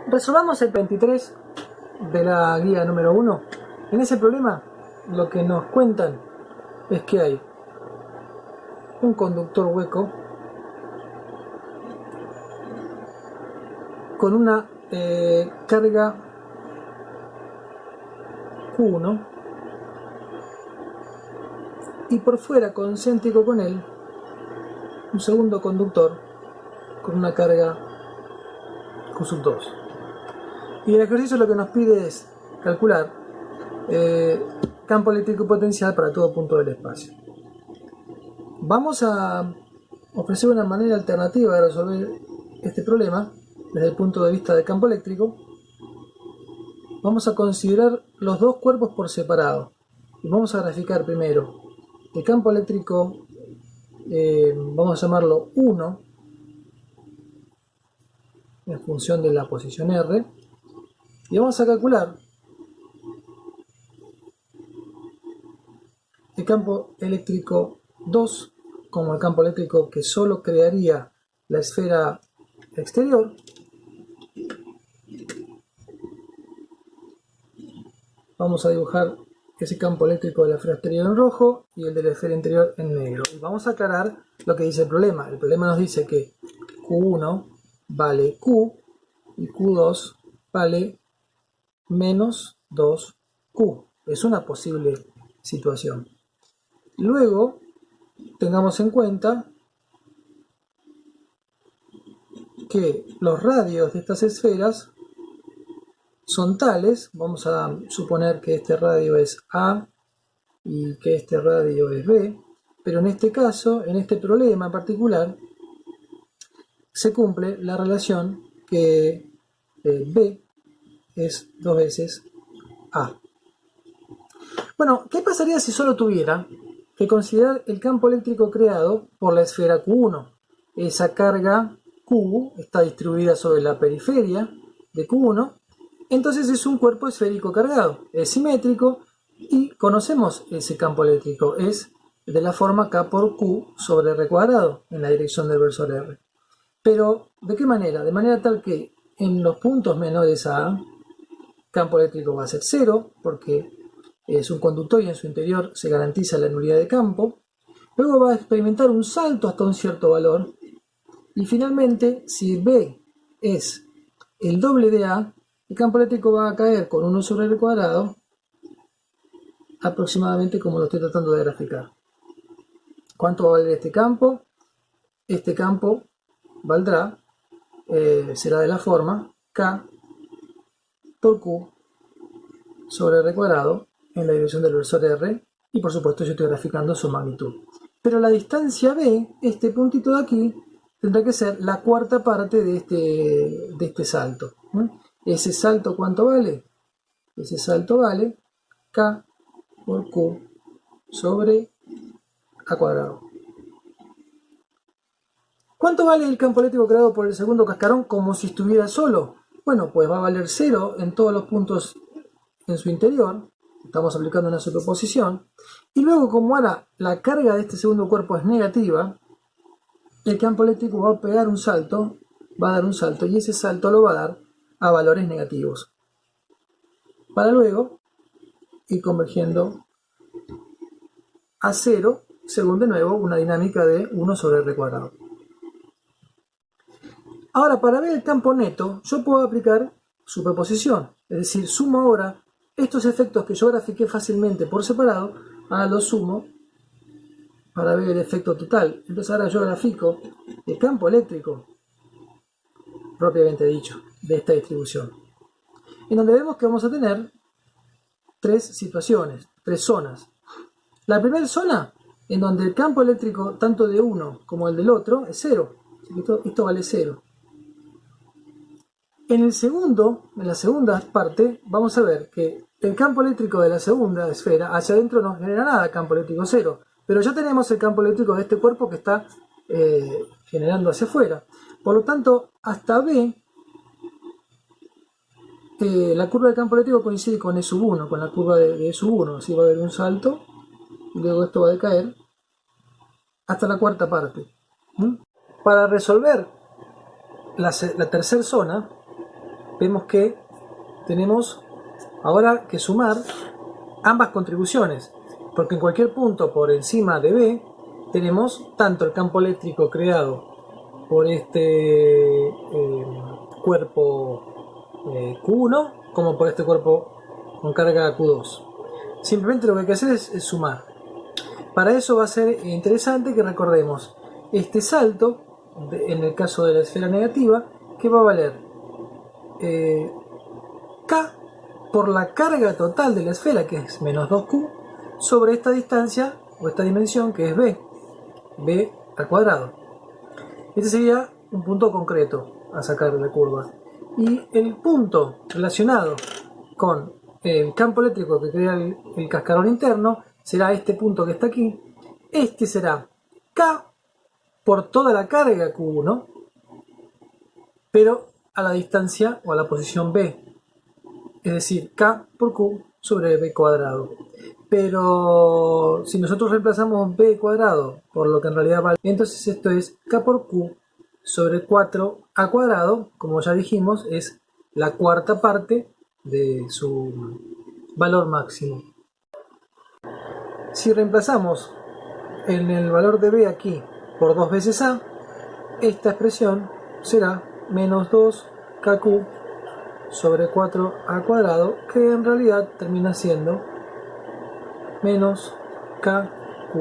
Resolvamos el 23 de la guía número 1. En ese problema lo que nos cuentan es que hay un conductor hueco con una carga Q1 y por fuera, concéntrico con él, un segundo conductor con una carga Q2. Y el ejercicio lo que nos pide es calcular campo eléctrico potencial para todo punto del espacio. Vamos a ofrecer una manera alternativa de resolver este problema desde el punto de vista del campo eléctrico. Vamos a considerar los dos cuerpos por separado y vamos a graficar primero el campo eléctrico, vamos a llamarlo 1 en función de la posición R, y vamos a calcular el campo eléctrico 2 como el campo eléctrico que solo crearía la esfera exterior, vamos a dibujar ese campo eléctrico de la esfera exterior en rojo y el de la esfera interior en negro. Y vamos a aclarar lo que dice el problema. El problema nos dice que Q1 vale Q y Q2 vale menos 2Q. Es una posible situación. Luego, tengamos en cuenta que los radios de estas esferas son tales, vamos a suponer que este radio es A y que este radio es B, pero en este caso, en este problema en particular, se cumple la relación que B es 2 veces A. Bueno, ¿qué pasaría si solo tuviera que considerar el campo eléctrico creado por la esfera Q1? Esa carga Q está distribuida sobre la periferia de Q1, entonces es un cuerpo esférico cargado, es simétrico y conocemos ese campo eléctrico, es de la forma K por Q sobre R cuadrado en la dirección del versor R. Pero, ¿de qué manera? De manera tal que en los puntos menores a A, campo eléctrico va a ser 0, porque es un conductor y en su interior se garantiza la nulidad de campo. Luego va a experimentar un salto hasta un cierto valor. Y finalmente, si B es el doble de A, el campo eléctrico va a caer con 1 sobre R cuadrado, aproximadamente como lo estoy tratando de graficar. ¿Cuánto va a valer este campo? Este campo valdrá, será de la forma K por Q sobre R cuadrado en la dirección del versor R, y por supuesto yo estoy graficando su magnitud. Pero la distancia B, este puntito de aquí, tendrá que ser la cuarta parte de este salto. ¿Ese salto cuánto vale? Ese salto vale K por Q sobre A cuadrado. ¿Cuánto vale el campo eléctrico creado por el segundo cascarón como si estuviera solo? Bueno, pues va a valer 0 en todos los puntos en su interior. Estamos aplicando una superposición. Y luego, como ahora la carga de este segundo cuerpo es negativa, el campo eléctrico va a pegar un salto, va a dar un salto, y ese salto lo va a dar a valores negativos, para luego ir convergiendo a 0, según de nuevo una dinámica de 1 sobre R cuadrado. Ahora, para ver el campo neto, yo puedo aplicar superposición, es decir, sumo ahora estos efectos que yo grafiqué fácilmente por separado, ahora los sumo para ver el efecto total. Entonces ahora yo grafico el campo eléctrico, propiamente dicho, de esta distribución, en donde vemos que vamos a tener tres situaciones, tres zonas. La primera zona, en donde el campo eléctrico tanto de uno como el del otro es 0, esto vale 0. En la segunda parte, vamos a ver que el campo eléctrico de la segunda esfera hacia adentro no genera nada, campo eléctrico 0, pero ya tenemos el campo eléctrico de este cuerpo que está generando hacia afuera. Por lo tanto, hasta B, la curva del campo eléctrico coincide con E1, con la curva de E1, así va a haber un salto, y luego esto va a decaer hasta la cuarta parte. Para resolver la tercera zona, vemos que tenemos ahora que sumar ambas contribuciones, porque en cualquier punto por encima de B tenemos tanto el campo eléctrico creado por este cuerpo Q1 como por este cuerpo con carga Q2. Simplemente lo que hay que hacer es sumar. Para eso va a ser interesante que recordemos este salto, en el caso de la esfera negativa, que va a valer K por la carga total de la esfera, que es menos 2Q, sobre esta distancia o esta dimensión que es B al cuadrado. Este sería un punto concreto a sacar de la curva. Y el punto relacionado con el campo eléctrico que crea el cascarón interno será este punto que está aquí. Este será K por toda la carga Q1, pero a la distancia o a la posición B. Es decir, K por Q sobre B cuadrado. Pero si nosotros reemplazamos B cuadrado por lo que en realidad vale, entonces esto es K por Q sobre 4A cuadrado, como ya dijimos, es la cuarta parte de su valor máximo. Si reemplazamos en el valor de B aquí por 2 veces A, esta expresión será menos 2KQ sobre 4A cuadrado, que en realidad termina siendo menos KQ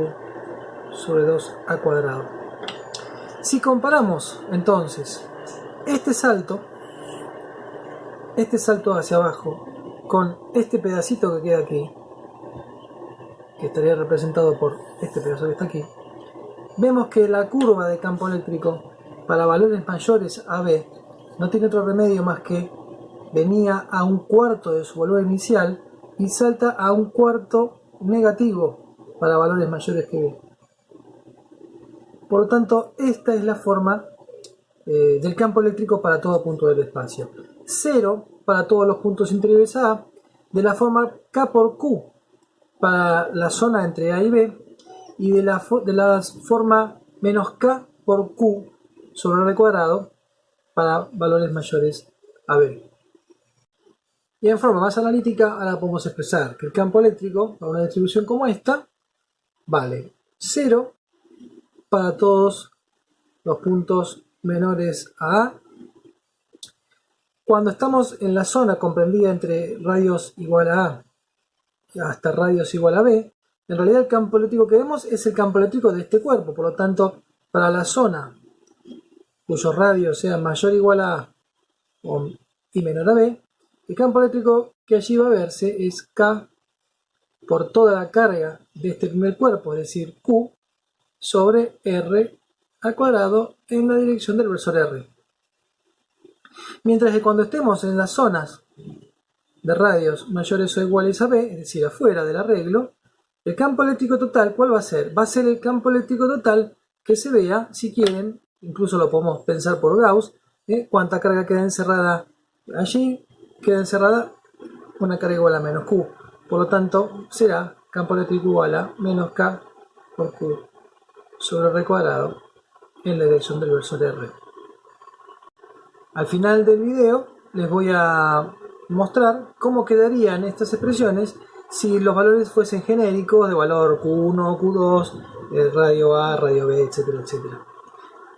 sobre 2A cuadrado. Si comparamos entonces este salto hacia abajo con este pedacito que queda aquí, que estaría representado por este pedazo que está aquí, vemos que la curva de campo eléctrico para valores mayores a B no tiene otro remedio más que venía a un cuarto de su valor inicial y salta a un cuarto negativo para valores mayores que B. Por lo tanto, esta es la forma del campo eléctrico para todo punto del espacio. 0 para todos los puntos interiores a A, de la forma K por Q para la zona entre A y B, y de la forma menos K por Q sobre R cuadrado para valores mayores a B. Y en forma más analítica, ahora podemos expresar que el campo eléctrico para una distribución como esta vale 0 para todos los puntos menores a A. Cuando estamos en la zona comprendida entre radios igual a A hasta radios igual a B, en realidad el campo eléctrico que vemos es el campo eléctrico de este cuerpo. Por lo tanto, para la zona cuyos radios sean mayor o igual a A y menor a B, el campo eléctrico que allí va a verse es K por toda la carga de este primer cuerpo, es decir, Q, sobre R al cuadrado en la dirección del versor R. Mientras que cuando estemos en las zonas de radios mayores o iguales a B, es decir, afuera del arreglo, el campo eléctrico total, ¿cuál va a ser? Va a ser el campo eléctrico total que se vea, si quieren, incluso lo podemos pensar por Gauss, cuánta carga queda encerrada allí, queda encerrada una carga igual a menos Q. Por lo tanto, será campo eléctrico igual a menos K por Q sobre R cuadrado en la dirección del versor R. Al final del video les voy a mostrar cómo quedarían estas expresiones si los valores fuesen genéricos de valor Q1, Q2, radio A, radio B, etcétera, etcétera.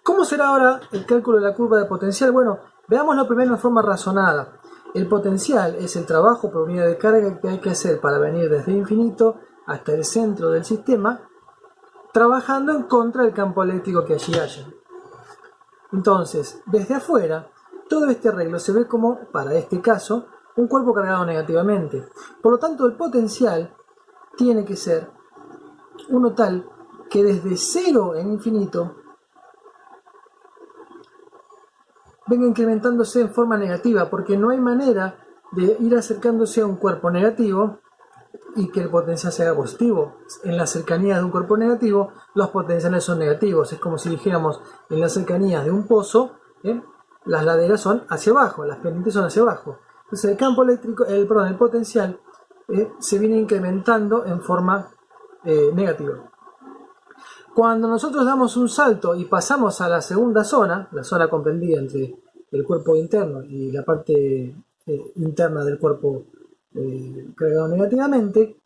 ¿Cómo será ahora el cálculo de la curva de potencial? Bueno, veámoslo primero en forma razonada. El potencial es el trabajo por unidad de carga que hay que hacer para venir desde el infinito hasta el centro del sistema, trabajando en contra del campo eléctrico que allí haya. Entonces, desde afuera, todo este arreglo se ve como, para este caso, un cuerpo cargado negativamente. Por lo tanto, el potencial tiene que ser uno tal que desde 0 en infinito venga incrementándose en forma negativa, porque no hay manera de ir acercándose a un cuerpo negativo y que el potencial sea positivo. En la cercanía de un cuerpo negativo, los potenciales son negativos. Es como si dijéramos, en la cercanía de un pozo, las laderas son hacia abajo, las pendientes son hacia abajo. Entonces el campo eléctrico, el potencial, se viene incrementando en forma negativa. Cuando nosotros damos un salto y pasamos a la segunda zona, la zona comprendida entre el cuerpo interno y la parte interna del cuerpo cargado negativamente,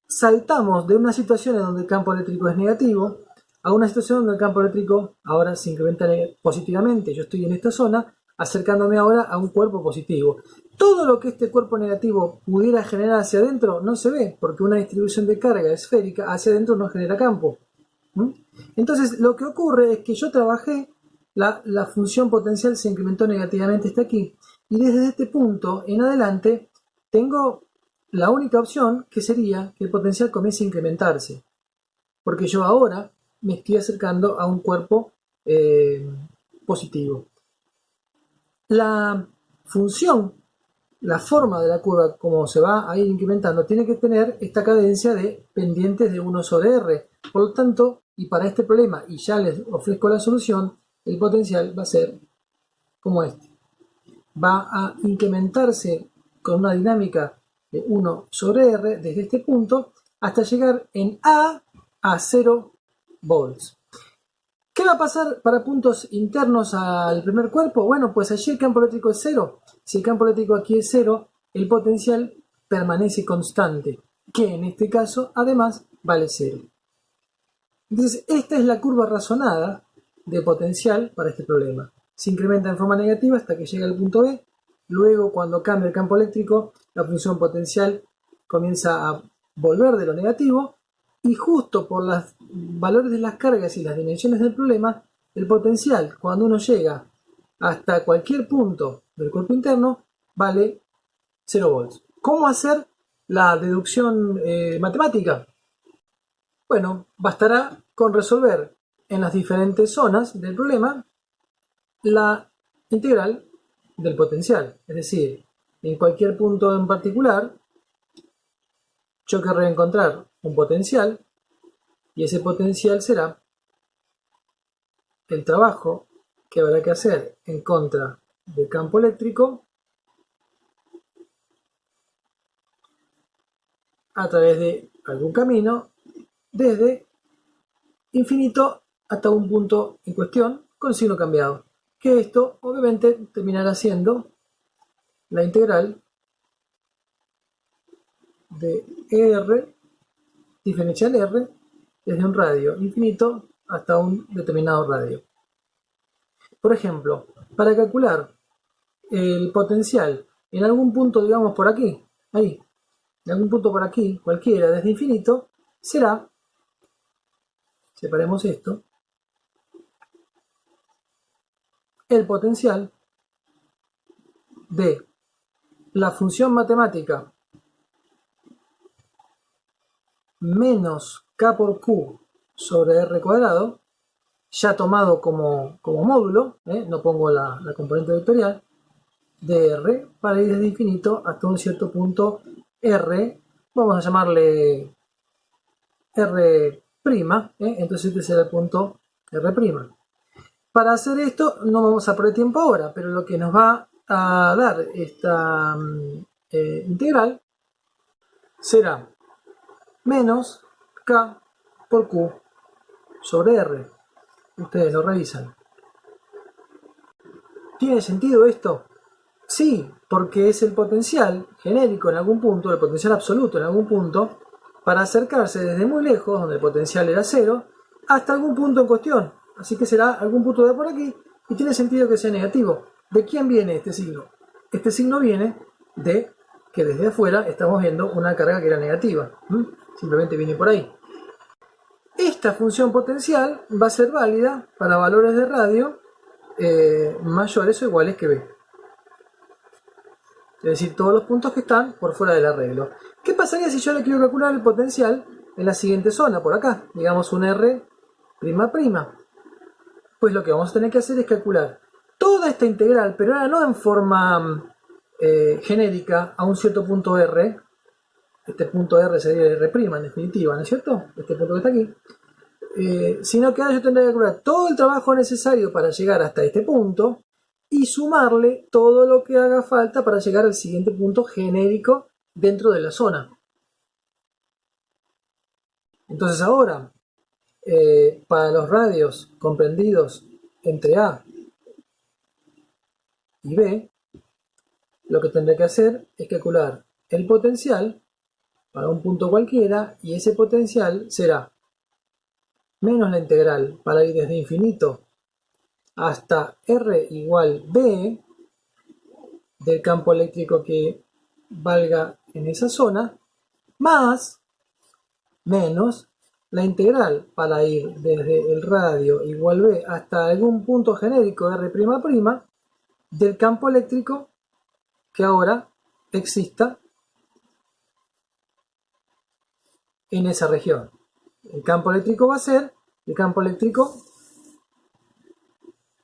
saltamos de una situación en donde el campo eléctrico es negativo a una situación donde el campo eléctrico ahora se incrementa positivamente. Yo estoy en esta zona acercándome ahora a un cuerpo positivo. Todo lo que este cuerpo negativo pudiera generar hacia adentro no se ve, porque una distribución de carga esférica hacia adentro no genera campo. Entonces lo que ocurre es que yo trabajé, la función potencial se incrementó negativamente hasta aquí, y desde este punto en adelante tengo la única opción, que sería que el potencial comience a incrementarse, porque yo ahora me estoy acercando a un cuerpo positivo. La función, la forma de la curva, como se va a ir incrementando, tiene que tener esta cadencia de pendientes de 1 sobre r. Por lo tanto, y para este problema, y ya les ofrezco la solución, el potencial va a ser como este. Va a incrementarse con una dinámica de 1 sobre r desde este punto hasta llegar en a 0 volts. ¿Qué va a pasar para puntos internos al primer cuerpo? Bueno, pues allí el campo eléctrico es 0. Si el campo eléctrico aquí es 0, el potencial permanece constante, que en este caso además vale 0. Entonces, esta es la curva razonada de potencial para este problema. Se incrementa en forma negativa hasta que llega al punto B. Luego, cuando cambia el campo eléctrico, la función potencial comienza a volver de lo negativo, y justo por los valores de las cargas y las dimensiones del problema, el potencial, cuando uno llega hasta cualquier punto del cuerpo interno, vale 0 volts. ¿Cómo hacer la deducción matemática? Bueno, bastará con resolver en las diferentes zonas del problema la integral del potencial. Es decir, en cualquier punto en particular, yo querré encontrar un potencial, y ese potencial será el trabajo que habrá que hacer en contra del campo eléctrico a través de algún camino desde infinito hasta un punto en cuestión con signo cambiado, que esto obviamente terminará siendo la integral de r diferencial r desde un radio infinito hasta un determinado radio. Por ejemplo, para calcular el potencial en algún punto, digamos por aquí, ahí, en algún punto por aquí, cualquiera, desde infinito, será, separemos esto, el potencial de la función matemática menos k por q sobre r cuadrado, ya tomado como módulo, no pongo la componente vectorial, de r para ir desde infinito hasta un cierto punto r, vamos a llamarle r', entonces este será el punto r'. Para hacer esto no vamos a perder tiempo ahora, pero lo que nos va a dar esta integral será menos k por q sobre r. Ustedes lo revisan. ¿Tiene sentido esto? Sí, porque es el potencial genérico en algún punto, el potencial absoluto en algún punto, para acercarse desde muy lejos, donde el potencial era 0, hasta algún punto en cuestión. Así que será algún punto de por aquí, y tiene sentido que sea negativo. ¿De quién viene este signo? Este signo viene de que desde afuera estamos viendo una carga que era negativa. Simplemente viene por ahí. Esta función potencial va a ser válida para valores de radio mayores o iguales que B. Es decir, todos los puntos que están por fuera del arreglo. ¿Qué pasaría si yo le quiero calcular el potencial en la siguiente zona, por acá? Digamos un R''. Pues lo que vamos a tener que hacer es calcular toda esta integral, pero ahora no en forma genérica a un cierto punto R. Este punto R sería el R' en definitiva, ¿no es cierto? Este punto que está aquí. Sino que ahora yo tendré que calcular todo el trabajo necesario para llegar hasta este punto y sumarle todo lo que haga falta para llegar al siguiente punto genérico dentro de la zona. Entonces ahora, para los radios comprendidos entre A y B, lo que tendré que hacer es calcular el potencial para un punto cualquiera, y ese potencial será menos la integral para ir desde infinito hasta R igual B del campo eléctrico que valga en esa zona, más menos la integral para ir desde el radio igual B hasta algún punto genérico R'' del campo eléctrico que ahora exista en esa región. El campo eléctrico va a ser el campo eléctrico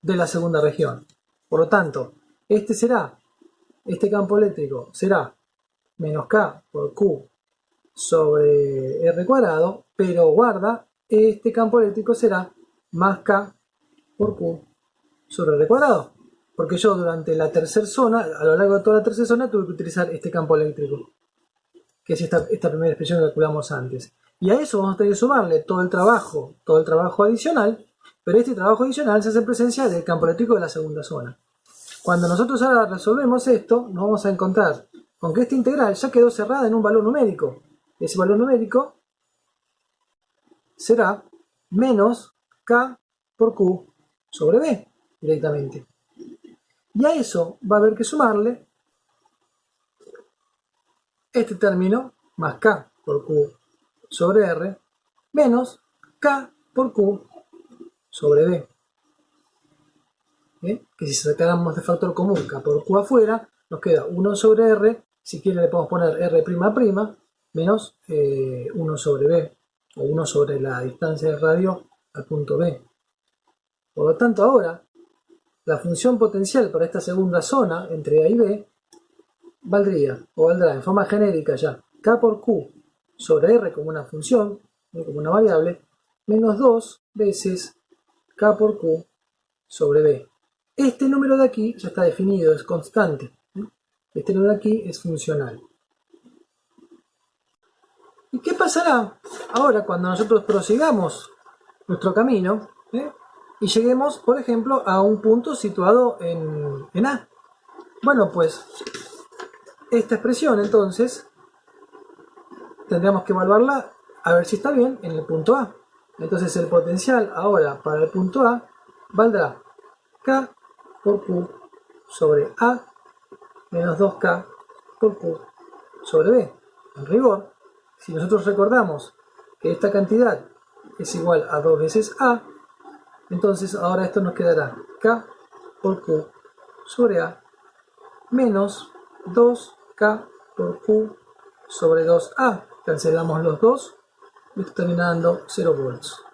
de la segunda región. Por lo tanto, este campo eléctrico será menos K por Q sobre R cuadrado, pero guarda, este campo eléctrico será más K por Q sobre R cuadrado. Porque yo durante la tercera zona, a lo largo de toda la tercera zona, tuve que utilizar este campo eléctrico, que es esta primera expresión que calculamos antes. Y a eso vamos a tener que sumarle todo el trabajo adicional, pero este trabajo adicional se hace en presencia del campo eléctrico de la segunda zona. Cuando nosotros ahora resolvemos esto, nos vamos a encontrar con que esta integral ya quedó cerrada en un valor numérico. Ese valor numérico será menos K por Q sobre B directamente. Y a eso va a haber que sumarle este término más K por Q sobre R menos K por Q sobre B. ¿Bien? Que si sacáramos de factor común K por Q afuera, nos queda 1 sobre R, si quiere le podemos poner R'' menos 1 sobre B, o 1 sobre la distancia del radio al punto B. Por lo tanto, ahora, la función potencial para esta segunda zona, entre A y B, valdrá en forma genérica ya K por Q sobre R como una función, como una variable, menos 2 veces K por Q sobre B. Este número de aquí ya está definido, es constante. Este número de aquí es funcional. ¿Y qué pasará ahora cuando nosotros prosigamos nuestro camino y lleguemos, por ejemplo, a un punto situado en A? Bueno, pues esta expresión entonces tendríamos que evaluarla a ver si está bien en el punto A. Entonces el potencial ahora para el punto A valdrá K por Q sobre A menos 2K por Q sobre B. En rigor, si nosotros recordamos que esta cantidad es igual a 2 veces A, entonces ahora esto nos quedará K por Q sobre A menos 2K por Q sobre 2A. Cancelamos los 2 y esto termina dando 0 volts.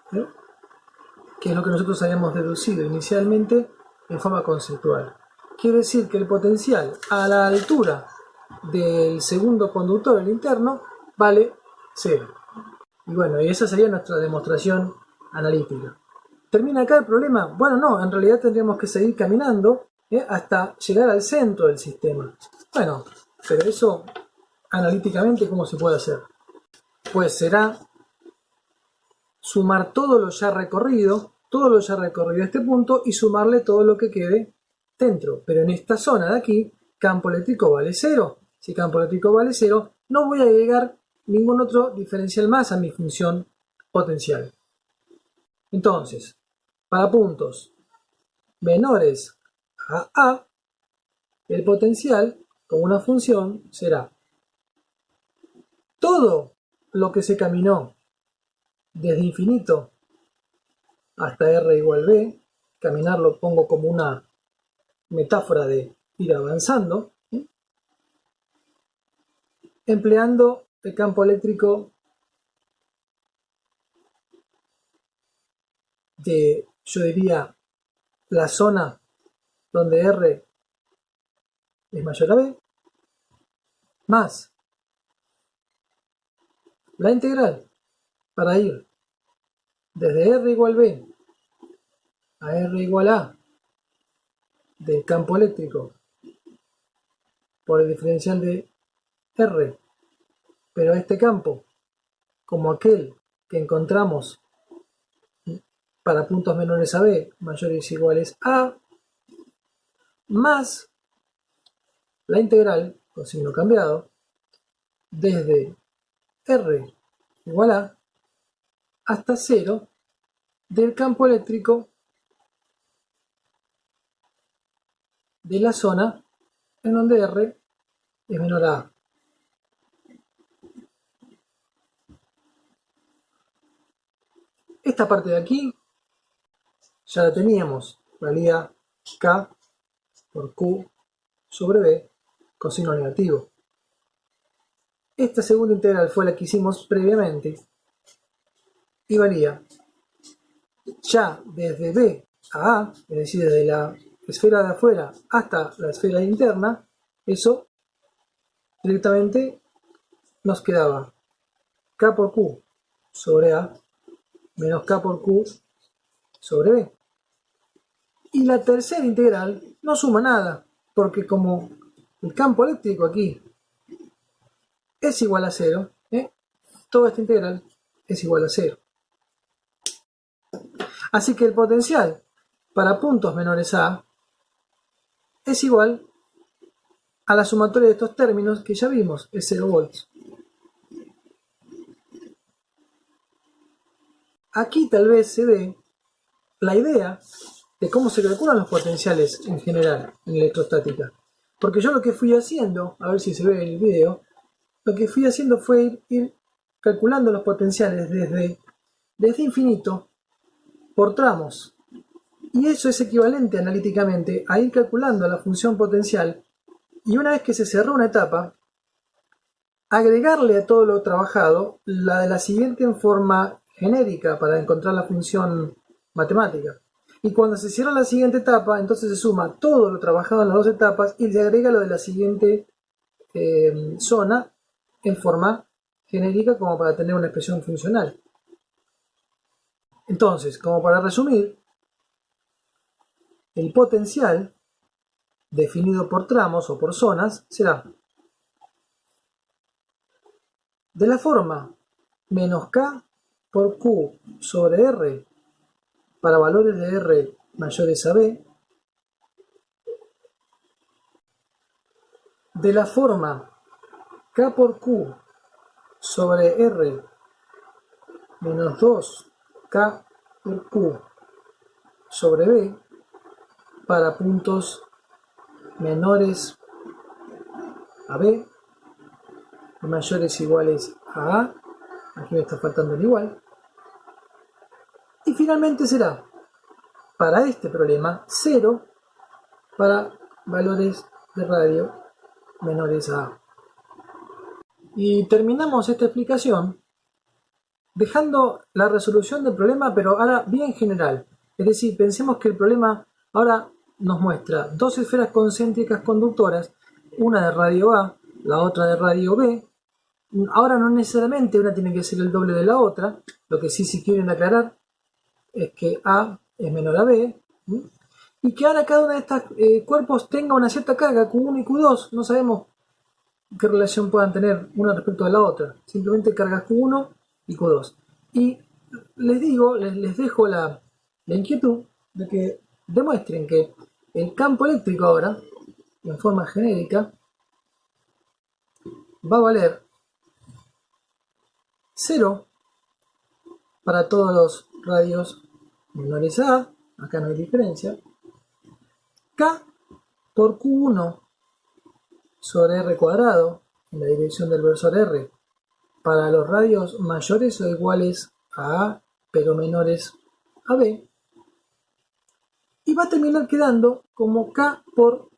Que es lo que nosotros habíamos deducido inicialmente en forma conceptual. Quiere decir que el potencial a la altura del segundo conductor, el interno, vale 0. Y bueno, y esa sería nuestra demostración analítica. ¿Termina acá el problema? Bueno, no, en realidad tendríamos que seguir caminando hasta llegar al centro del sistema. Bueno, pero eso analíticamente, ¿cómo se puede hacer? Pues será sumar todo lo ya recorrido a este punto y sumarle todo lo que quede dentro. Pero en esta zona de aquí, campo eléctrico vale 0. Si campo eléctrico vale 0, no voy a agregar ningún otro diferencial más a mi función potencial. Entonces, para puntos menores a A, el potencial como una función será todo lo que se caminó desde infinito hasta R igual B. Caminar lo pongo como una metáfora de ir avanzando, empleando el campo eléctrico de, yo diría, la zona donde R es mayor a B, más la integral para ir desde R igual B a R igual A del campo eléctrico por el diferencial de R, pero este campo, como aquel que encontramos para puntos menores a B, mayores o iguales a, más la integral, con signo cambiado, desde R igual a hasta 0 del campo eléctrico de la zona en donde R es menor a A. Esta parte de aquí ya la teníamos, valía K por Q sobre B con signo negativo. Esta segunda integral fue la que hicimos previamente y valía ya desde B a A, es decir, desde la esfera de afuera hasta la esfera interna, eso directamente nos quedaba K por Q sobre A menos K por Q sobre B. Y la tercera integral no suma nada, porque como el campo eléctrico aquí es igual a 0, toda esta integral es igual a 0. Así que el potencial para puntos menores a es igual a la sumatoria de estos términos que ya vimos, es 0 volts. Aquí tal vez se ve la idea de cómo se calculan los potenciales en general en electrostática. Porque yo lo que fui haciendo, a ver si se ve en el video, lo que fui haciendo fue ir calculando los potenciales desde infinito por tramos. Y eso es equivalente analíticamente a ir calculando la función potencial y una vez que se cerró una etapa, agregarle a todo lo trabajado la de la siguiente en forma genérica para encontrar la función matemática. Y cuando se cierra la siguiente etapa, entonces se suma todo lo trabajado en las dos etapas y se agrega lo de la siguiente zona en forma genérica como para tener una expresión funcional. Entonces, como para resumir, el potencial definido por tramos o por zonas será de la forma menos K por Q sobre R para valores de R mayores a B, de la forma K por Q sobre R menos 2K por Q sobre B para puntos menores a B y mayores iguales a A, aquí me está faltando el igual, y finalmente será para este problema 0 para valores de radio menores a A. Y terminamos esta explicación dejando la resolución del problema, pero ahora bien general. Es decir, pensemos que el problema ahora nos muestra dos esferas concéntricas conductoras, una de radio A, la otra de radio B. Ahora no necesariamente una tiene que ser el doble de la otra, lo que sí si quieren aclarar es que A es menor a B, y que ahora cada uno de estos cuerpos tenga una cierta carga, Q1 y Q2, no sabemos qué relación puedan tener una respecto a la otra, simplemente cargas Q1 y Q2. Y les digo, les dejo la inquietud de que demuestren que el campo eléctrico ahora, en forma genérica, va a valer 0 para todos los radios menores a A, acá no hay diferencia, K por Q1 sobre R cuadrado en la dirección del versor R para los radios mayores o iguales a A pero menores a B, y va a terminar quedando como K por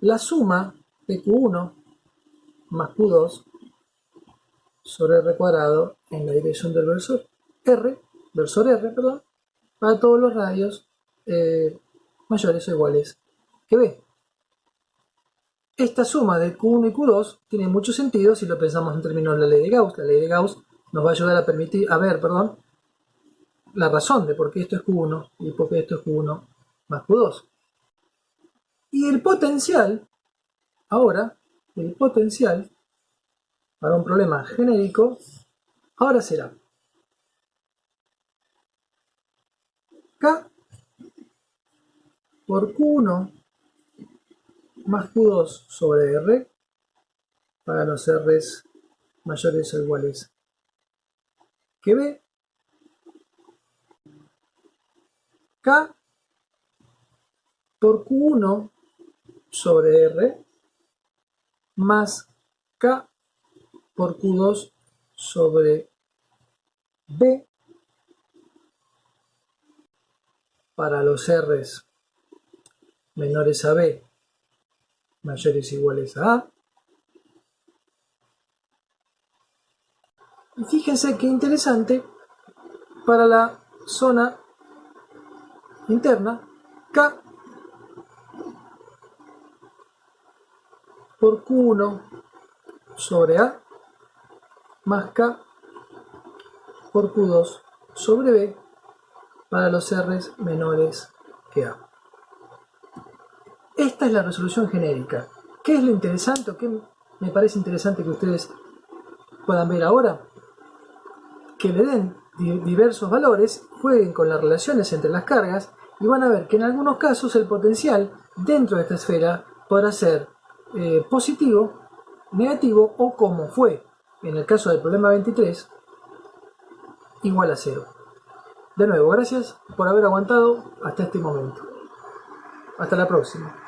la suma de Q1 más Q2 sobre R cuadrado en la dirección del versor R, para todos los radios mayores o iguales que B. Esta suma de Q1 y Q2 tiene mucho sentido si lo pensamos en términos de la ley de Gauss. La ley de Gauss nos va a ayudar a ver la razón de por qué esto es Q1 y por qué esto es Q1 más Q2. Y el potencial, ahora, el potencial para un problema genérico, ahora será K por Q1 más Q2 sobre R para los R's mayores o iguales que B, K por Q1 sobre R más K por Q2 sobre B para los R's menores a B mayores o iguales a A. Y fíjense qué interesante, para la zona interna, K por Q1 sobre A más K por Q2 sobre B para los R's menores que A. Esta es la resolución genérica. ¿Qué es lo interesante o qué me parece interesante que ustedes puedan ver ahora? Que le den diversos valores, jueguen con las relaciones entre las cargas y van a ver que en algunos casos el potencial dentro de esta esfera podrá ser positivo, negativo o, como fue en el caso del problema 23, igual a 0. De nuevo, gracias por haber aguantado hasta este momento. Hasta la próxima.